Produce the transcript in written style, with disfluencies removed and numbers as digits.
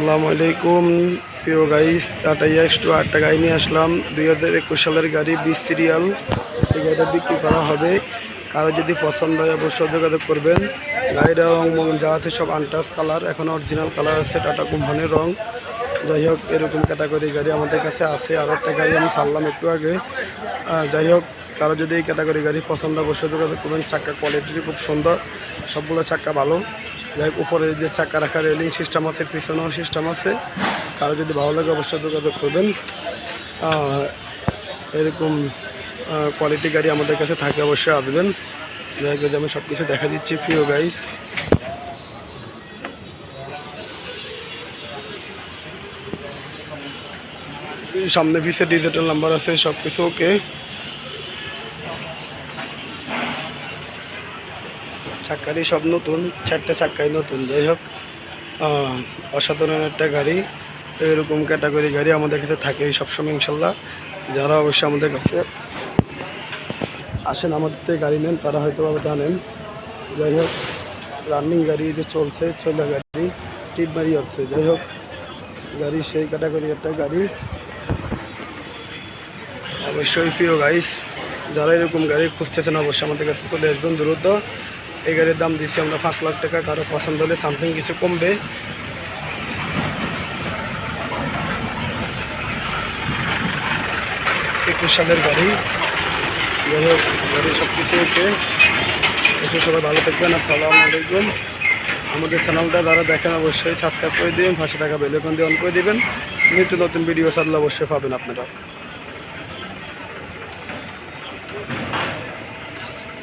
আসসালামু আলাইকুম প্রিয় গাইস, টাটা এক্স2 8টা গাড়ি নিয়ে আসলাম। 2021 সালের গাড়ি 20 সিরিয়াল। এই গাড়িটা বিক্রি করা হবে। কারো যদি পছন্দ হয় অবশ্যই যোগাযোগ করবেন। গাড়িটা রং যা আছে সব আনটাচ কালার, এখন অরিজিনাল কালার আছে টাটা কোম্পানির রং। যাই হোক, এরকম ক্যাটাগরি গাড়ি আমাদের কাছে আছে। আরও একটা গাড়ি আমি ছাড়লাম একটু আগে। যাই হোক, কারো যদি এই ক্যাটাগরি গাড়ি পছন্দ অবশ্যই যোগাযোগ করবেন। চাক্কা কোয়ালিটি খুব সুন্দর, সবগুলো চাক্কা ভালো। যাই হোক, উপরে যে চাক্কা রাখা রেলিং সিস্টেম আছে, পিছনেও সিস্টেম আছে। কারো যদি ভালো লাগে অবশ্যই যোগাযোগ করবেন। এরকম কোয়ালিটি গাড়ি আমাদের কাছে থাকে, অবশ্যই আসবেন। যাই হোক, আমি সব কিছু দেখা দিচ্ছি প্রিয় গাইস। সামনে পিছে ডিজিটাল নাম্বার আছে, সব কিছু ওকে। চাক্কারই সব নতুন, 4টা চাক্কাই নতুন। যাই হোক, অসাধারণ একটা গাড়ি। এরকম ক্যাটাগরি গাড়ি আমাদের কাছে থাকে সবসময় ইনশাল্লাহ। যারা অবশ্যই আমাদের কাছে আসেন, আমাদের থেকে গাড়ি নেন, তারা হয়তো জানেন। যাই হোক, রানিং গাড়ি যে চলছে, চলে গাড়ি টিপ মারি আসছে। যাই হোক, গাড়ি সেই ক্যাটাগরি একটা গাড়ি অবশ্যই প্রিয় গাইস। যারা এরকম গাড়ি খুঁজতেছেন অবশ্যই আমাদের কাছে চলে আসবেন দ্রুত। এই গাড়ির দাম দিচ্ছি আমরা 5 লাখ টাকা। কারো পছন্দ হলে সামথিং কিছু কমবে। 21 সালের গাড়ি। যাই হোক, গাড়ি সব কিছু ওকে। এসে সবাই ভালো থাকবেন। আসসালামু আলাইকুম। আমাদের চ্যানেলটা যারা দেখেন অবশ্যই সাবস্ক্রাইব করে দিবেন, 500 টাকা বেল আইকন দিয়ে অন করে দিবেন। নিত্য নতুন ভিডিও ছাড়লে অবশ্যই পাবেন আপনারা।